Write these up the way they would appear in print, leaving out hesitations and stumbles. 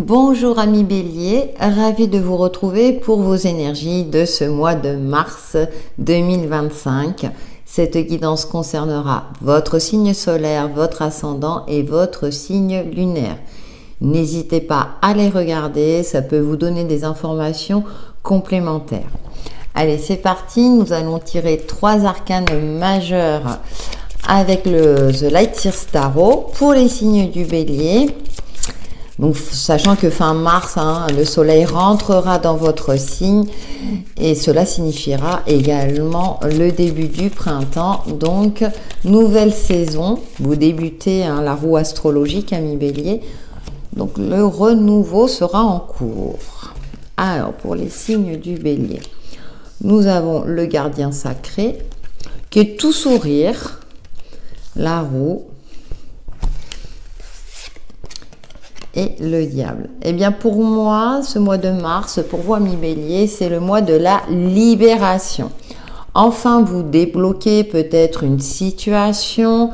Bonjour amis Bélier, ravi de vous retrouver pour vos énergies de ce mois de mars 2025. Cette guidance concernera votre signe solaire, votre ascendant et votre signe lunaire. N'hésitez pas à les regarder, ça peut vous donner des informations complémentaires. Allez, c'est parti, nous allons tirer 3 arcanes majeurs avec le The Light Seers Tarot pour les signes du Bélier. Donc, sachant que fin mars, le soleil rentrera dans votre signe et cela signifiera également le début du printemps. Donc, nouvelle saison, vous débutez la roue astrologique, amis Bélier. Donc, le renouveau sera en cours. Alors, pour les signes du Bélier, nous avons le gardien sacré qui est tout sourire, la roue, et le diable. Eh bien pour moi, ce mois de mars, pour vous amis Bélier, c'est le mois de la libération. Enfin, vous débloquez peut-être une situation,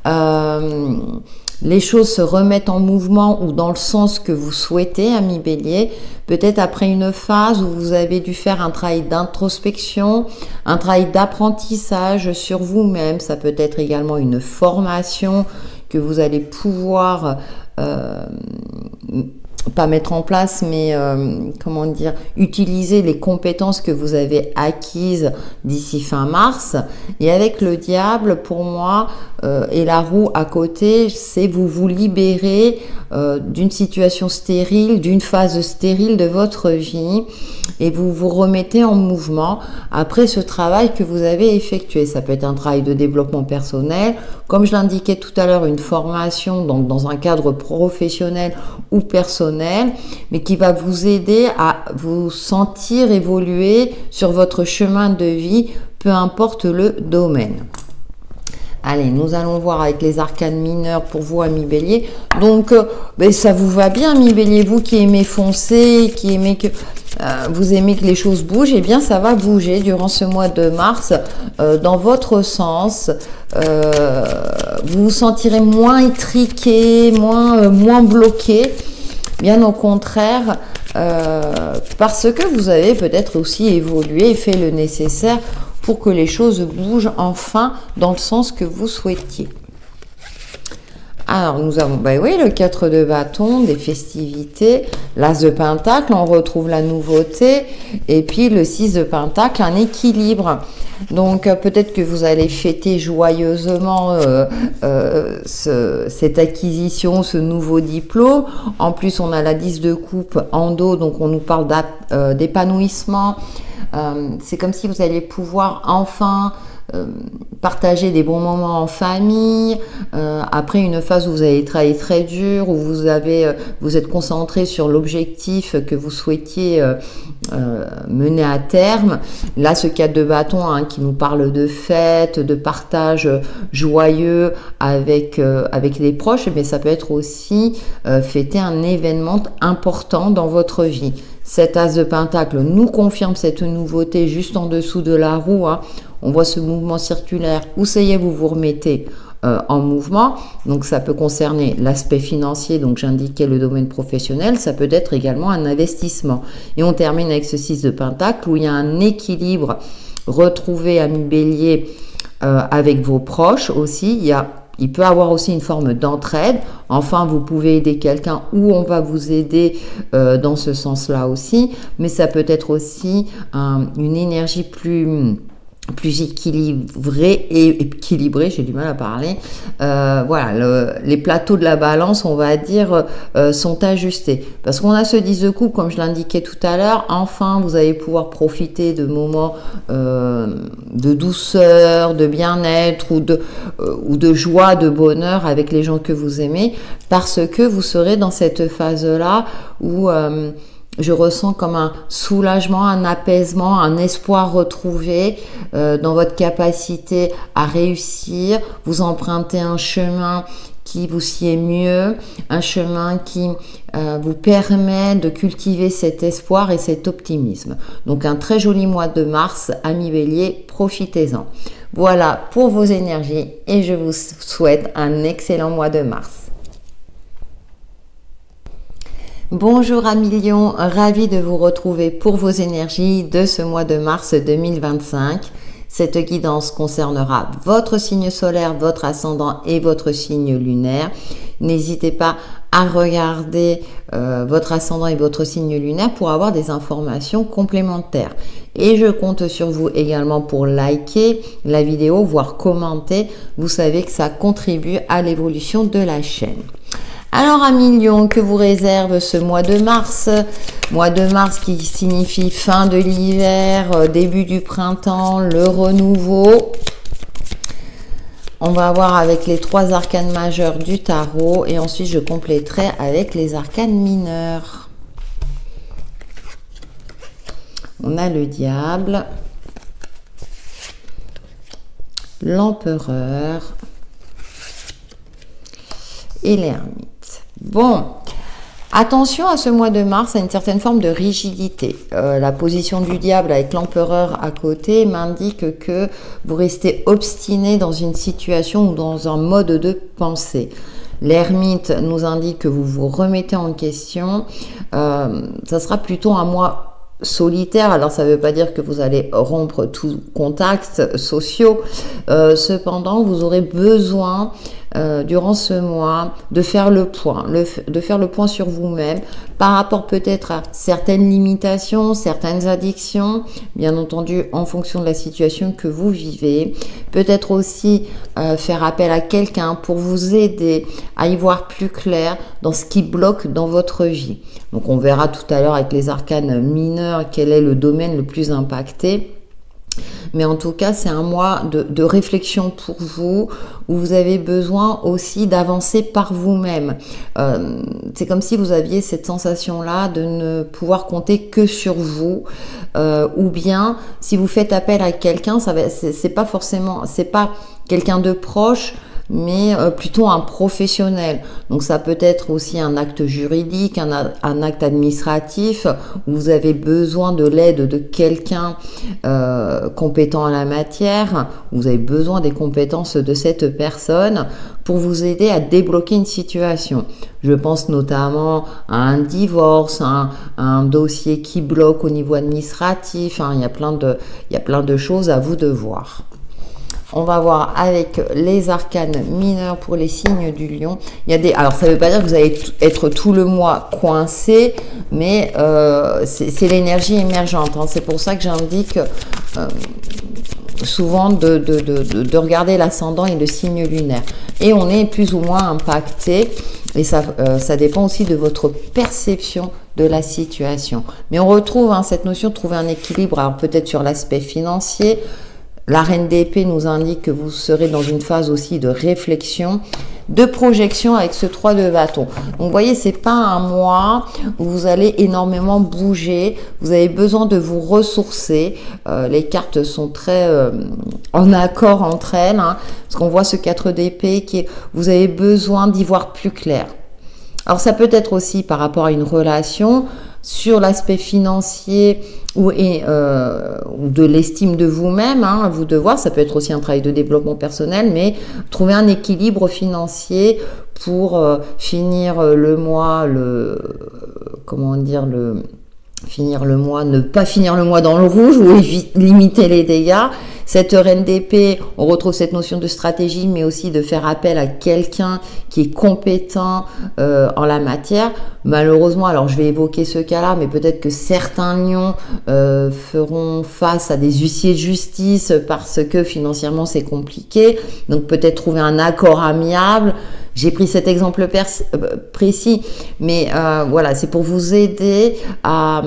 les choses se remettent en mouvement ou dans le sens que vous souhaitez, amis Bélier. Peut-être après une phase où vous avez dû faire un travail d'introspection, un travail d'apprentissage sur vous-même. Ça peut être également une formation que vous allez pouvoir pas mettre en place, mais comment dire, utiliser les compétences que vous avez acquises d'ici fin mars. Et avec le diable, pour moi, et la roue à côté, c'est vous libérer d'une situation stérile, d'une phase stérile de votre vie, et vous vous remettez en mouvement après ce travail que vous avez effectué. Ça peut être un travail de développement personnel, comme je l'indiquais tout à l'heure, une formation donc dans un cadre professionnel ou personnel, mais qui va vous aider à vous sentir évoluer sur votre chemin de vie, peu importe le domaine. Allez, nous allons voir avec les arcanes mineurs pour vous, amis Bélier. Donc, ça vous va bien, amis Bélier, vous qui aimez foncer, qui aimez que vous aimez que les choses bougent, eh bien, ça va bouger durant ce mois de mars dans votre sens. Vous vous sentirez moins étriqué, moins bloqué. Bien au contraire, parce que vous avez peut-être aussi évolué et fait le nécessaire pour que les choses bougent enfin dans le sens que vous souhaitiez. Alors, nous avons, le 4 de bâton, des festivités, l'As de Pentacle, on retrouve la nouveauté, et puis le 6 de Pentacle, un équilibre. Donc, peut-être que vous allez fêter joyeusement cette acquisition, ce nouveau diplôme. En plus, on a la 10 de coupe en dos, donc on nous parle d'épanouissement. C'est comme si vous alliez pouvoir enfin partager des bons moments en famille, après une phase où vous avez travaillé très dur, où vous êtes concentré sur l'objectif que vous souhaitiez mener à terme. Là, ce 4 de bâton qui nous parle de fête, de partage joyeux avec les proches, mais ça peut être aussi fêter un événement important dans votre vie. Cet As de Pentacle nous confirme cette nouveauté juste en dessous de la roue. On voit ce mouvement circulaire où ça y est, vous vous remettez en mouvement. Donc, ça peut concerner l'aspect financier, donc j'indiquais le domaine professionnel. Ça peut être également un investissement. Et on termine avec ce 6 de Pentacle où il y a un équilibre retrouvé, amis Bélier, avec vos proches aussi. Il peut avoir aussi une forme d'entraide. Enfin, vous pouvez aider quelqu'un ou on va vous aider dans ce sens-là aussi. Mais ça peut être aussi une énergie plus équilibrée et équilibrée, j'ai du mal à parler. Voilà, les plateaux de la balance, on va dire, sont ajustés. Parce qu'on a ce 10 de coupe, comme je l'indiquais tout à l'heure, enfin, vous allez pouvoir profiter de moments de douceur, de bien-être ou de joie, de bonheur avec les gens que vous aimez, parce que vous serez dans cette phase-là où je ressens comme un soulagement, un apaisement, un espoir retrouvé dans votre capacité à réussir. Vous empruntez un chemin qui vous sied mieux, un chemin qui vous permet de cultiver cet espoir et cet optimisme. Donc un très joli mois de mars, amis Bélier, profitez-en. Voilà pour vos énergies et je vous souhaite un excellent mois de mars. Bonjour amis Lions, ravi de vous retrouver pour vos énergies de ce mois de mars 2025. Cette guidance concernera votre signe solaire, votre ascendant et votre signe lunaire. N'hésitez pas à regarder votre ascendant et votre signe lunaire pour avoir des informations complémentaires. Et je compte sur vous également pour liker la vidéo, voire commenter. Vous savez que ça contribue à l'évolution de la chaîne. Alors amis Lions, que vous réserve ce mois de mars? Mois de mars qui signifie fin de l'hiver, début du printemps, le renouveau. On va voir avec les 3 arcanes majeurs du tarot et ensuite je compléterai avec les arcanes mineurs. On a le diable, l'empereur et l'ermite. Bon, attention à ce mois de mars, à une certaine forme de rigidité. La position du diable avec l'empereur à côté m'indique que vous restez obstiné dans une situation ou dans un mode de pensée. L'ermite nous indique que vous vous remettez en question. Ça sera plutôt un mois solitaire, alors ça ne veut pas dire que vous allez rompre tout contact sociaux, cependant vous aurez besoin durant ce mois de faire le point sur vous-même par rapport peut-être à certaines limitations, certaines addictions, bien entendu en fonction de la situation que vous vivez, peut-être aussi faire appel à quelqu'un pour vous aider à y voir plus clair dans ce qui bloque dans votre vie. Donc on verra tout à l'heure avec les arcanes mineurs quel est le domaine le plus impacté. Mais en tout cas, c'est un mois de réflexion pour vous, où vous avez besoin aussi d'avancer par vous-même. C'est comme si vous aviez cette sensation-là de ne pouvoir compter que sur vous, ou bien si vous faites appel à quelqu'un, c'est pas forcément, c'est pas quelqu'un de proche, mais plutôt un professionnel. Donc ça peut être aussi un acte juridique, un acte administratif, où vous avez besoin de l'aide de quelqu'un compétent en la matière, vous avez besoin des compétences de cette personne pour vous aider à débloquer une situation. Je pense notamment à un divorce, un dossier qui bloque au niveau administratif, il y a plein de choses à vous de voir. On va voir avec les arcanes mineurs pour les signes du lion. Alors ça ne veut pas dire que vous allez être tout le mois coincé, mais c'est l'énergie émergente. C'est pour ça que j'indique souvent de regarder l'ascendant et le signe lunaire. Et on est plus ou moins impacté, et ça dépend aussi de votre perception de la situation. Mais on retrouve cette notion de trouver un équilibre, alors peut-être sur l'aspect financier. La reine d'épée nous indique que vous serez dans une phase aussi de réflexion, de projection avec ce 3 de bâton. Donc vous voyez, c'est pas un mois où vous allez énormément bouger, vous avez besoin de vous ressourcer. Les cartes sont très en accord entre elles, parce qu'on voit ce 4 d'épée vous avez besoin d'y voir plus clair. Alors ça peut être aussi par rapport à une relation, sur l'aspect financier ou de l'estime de vous-même, à vous de voir. Ça peut être aussi un travail de développement personnel, mais trouver un équilibre financier pour finir le mois, finir le mois, ne pas finir le mois dans le rouge ou limiter les dégâts. Cette reine d'épée, on retrouve cette notion de stratégie, mais aussi de faire appel à quelqu'un qui est compétent en la matière. Malheureusement, alors je vais évoquer ce cas-là, mais peut-être que certains lions feront face à des huissiers de justice parce que financièrement c'est compliqué. Donc peut-être trouver un accord amiable. J'ai pris cet exemple précis, mais voilà, c'est pour vous aider à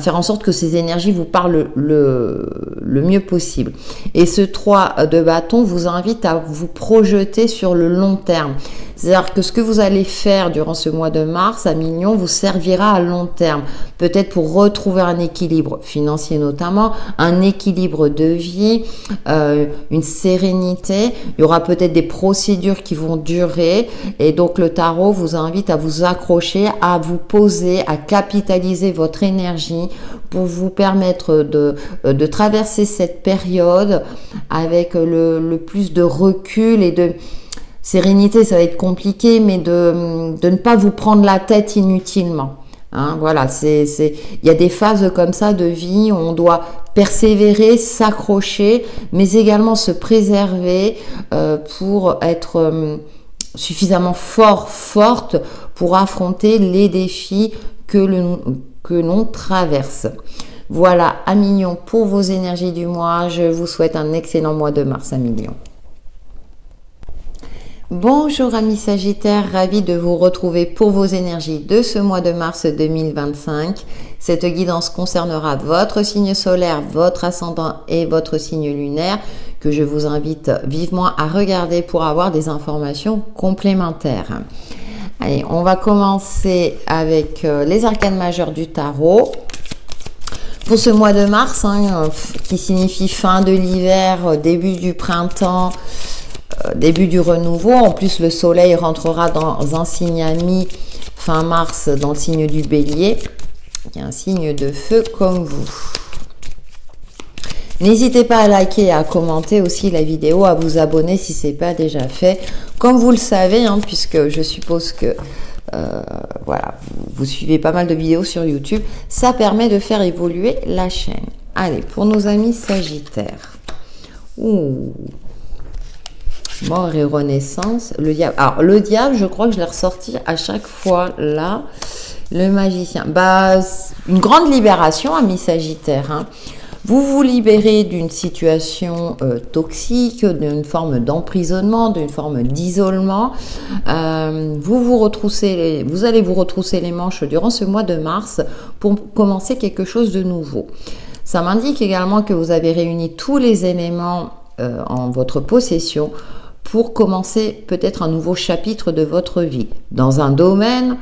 faire en sorte que ces énergies vous parlent le mieux possible. Et ce 3 de bâton vous invite à vous projeter sur le long terme. C'est-à-dire que ce que vous allez faire durant ce mois de mars à Mignon vous servira à long terme. Peut-être pour retrouver un équilibre financier notamment, un équilibre de vie, une sérénité. Il y aura peut-être des procédures qui vont durer. Et donc le tarot vous invite à vous accrocher, à vous poser, à capitaliser votre énergie pour vous permettre de traverser cette période avec le plus de recul et de sérénité. Ça va être compliqué, mais de ne pas vous prendre la tête inutilement. Hein, voilà, il y a des phases comme ça de vie où on doit persévérer, s'accrocher, mais également se préserver pour être suffisamment forte pour affronter les défis que l'on traverse. Voilà, amis Lions, pour vos énergies du mois. Je vous souhaite un excellent mois de mars, amis Lions. Bonjour amis Sagittaires, ravi de vous retrouver pour vos énergies de ce mois de mars 2025. Cette guidance concernera votre signe solaire, votre ascendant et votre signe lunaire que je vous invite vivement à regarder pour avoir des informations complémentaires. Allez, on va commencer avec les arcanes majeures du tarot. Pour ce mois de mars, qui signifie fin de l'hiver, début du printemps, début du renouveau. En plus, le soleil rentrera dans un signe ami fin mars dans le signe du bélier, qui est un signe de feu comme vous. N'hésitez pas à liker et à commenter aussi la vidéo, à vous abonner si ce n'est pas déjà fait. Comme vous le savez, puisque je suppose que voilà, vous suivez pas mal de vidéos sur YouTube, ça permet de faire évoluer la chaîne. Allez, pour nos amis Sagittaires. Ouh. Mort et renaissance, le diable. Alors, le diable, je crois que je l'ai ressorti à chaque fois là. Le magicien. Bah, une grande libération, amis Sagittaires. Vous vous libérez d'une situation toxique, d'une forme d'emprisonnement, d'une forme d'isolement. Vous allez vous retrousser les manches durant ce mois de mars pour commencer quelque chose de nouveau. Ça m'indique également que vous avez réuni tous les éléments en votre possession pour commencer peut-être un nouveau chapitre de votre vie, dans un domaine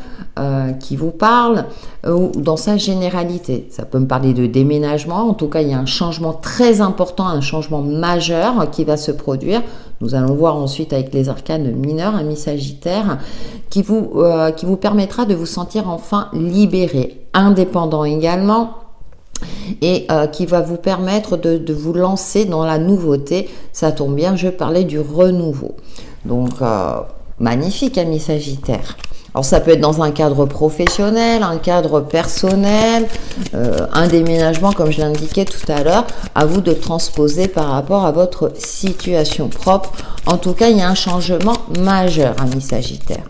qui vous parle ou dans sa généralité. Ça peut me parler de déménagement, en tout cas il y a un changement très important, un changement majeur qui va se produire. Nous allons voir ensuite avec les arcanes mineurs, amis Sagittaires, qui vous permettra de vous sentir enfin libéré, indépendant également, et qui va vous permettre de vous lancer dans la nouveauté. Ça tombe bien, je parlais du renouveau. Donc, magnifique, amis Sagittaires. Alors, ça peut être dans un cadre professionnel, un cadre personnel, un déménagement, comme je l'indiquais tout à l'heure. À vous de transposer par rapport à votre situation propre. En tout cas, il y a un changement majeur, amis Sagittaires,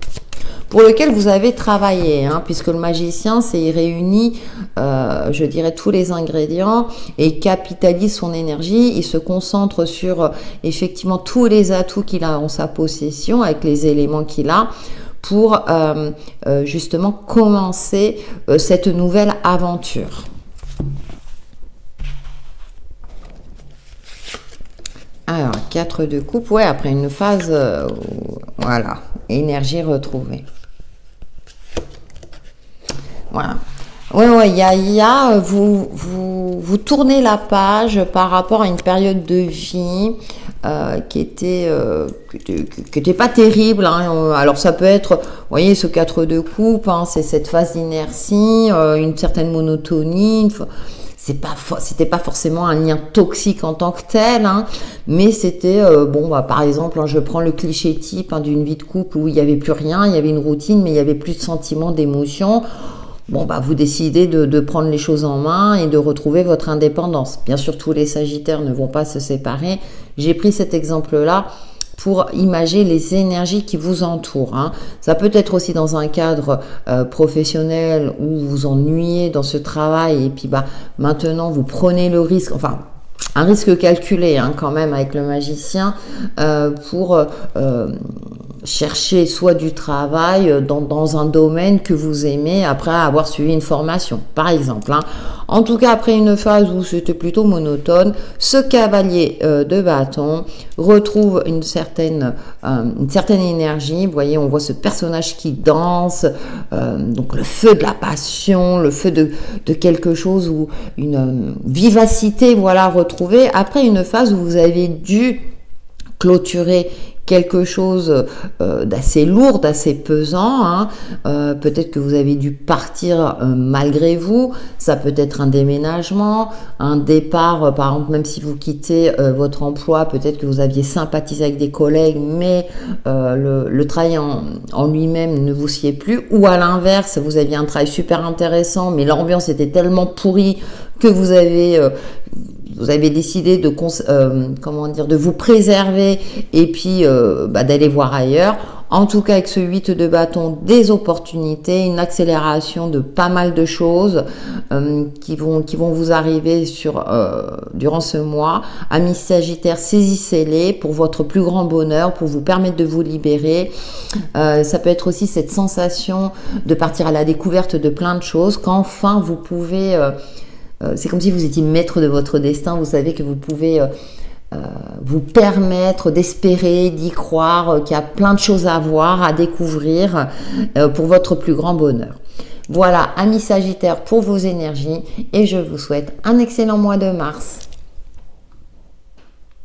pour lequel vous avez travaillé, puisque le magicien, il réunit, je dirais, tous les ingrédients et capitalise son énergie. Il se concentre sur, effectivement, tous les atouts qu'il a en sa possession, avec les éléments qu'il a, pour justement commencer cette nouvelle aventure. Alors, 4 de coupe, ouais, après une phase, voilà, énergie retrouvée. Voilà. Ouais, vous tournez la page par rapport à une période de vie qui était pas terrible. Alors ça peut être, vous voyez, ce 4 de coupe, c'est cette phase d'inertie, une certaine monotonie. C'était pas forcément un lien toxique en tant que tel, mais c'était, par exemple, je prends le cliché type d'une vie de couple où il n'y avait plus rien, il y avait une routine, mais il n'y avait plus de sentiments, d'émotions. Vous décidez de prendre les choses en main et de retrouver votre indépendance. Bien sûr, tous les Sagittaires ne vont pas se séparer. J'ai pris cet exemple-là pour imager les énergies qui vous entourent. Ça peut être aussi dans un cadre professionnel où vous vous ennuyez dans ce travail et puis maintenant vous prenez le risque, un risque calculé quand même avec le magicien pour chercher soit du travail dans un domaine que vous aimez après avoir suivi une formation, par exemple. En tout cas, après une phase où c'était plutôt monotone, ce cavalier de bâton retrouve une certaine énergie. Vous voyez, on voit ce personnage qui danse, donc le feu de la passion, le feu de quelque chose, ou une vivacité, voilà, retrouvée après une phase où vous avez dû clôturer quelque chose d'assez lourd, d'assez pesant, hein. Peut-être que vous avez dû partir malgré vous, ça peut être un déménagement, un départ, par exemple, même si vous quittez votre emploi, peut-être que vous aviez sympathisé avec des collègues, mais le travail en lui-même ne vous sied plus, ou à l'inverse, vous aviez un travail super intéressant, mais l'ambiance était tellement pourrie que vous avez décidé de comment dire, de vous préserver et puis d'aller voir ailleurs. En tout cas, avec ce 8 de bâton, des opportunités, une accélération de pas mal de choses qui vont vous arriver durant ce mois. Amis Sagittaires, saisissez-les pour votre plus grand bonheur, pour vous permettre de vous libérer. Ça peut être aussi cette sensation de partir à la découverte de plein de choses, qu'enfin vous pouvez... c'est comme si vous étiez maître de votre destin, vous savez que vous pouvez... vous permettre d'espérer, d'y croire, qu'il y a plein de choses à voir, à découvrir pour votre plus grand bonheur. Voilà, amis Sagittaires, pour vos énergies et je vous souhaite un excellent mois de mars.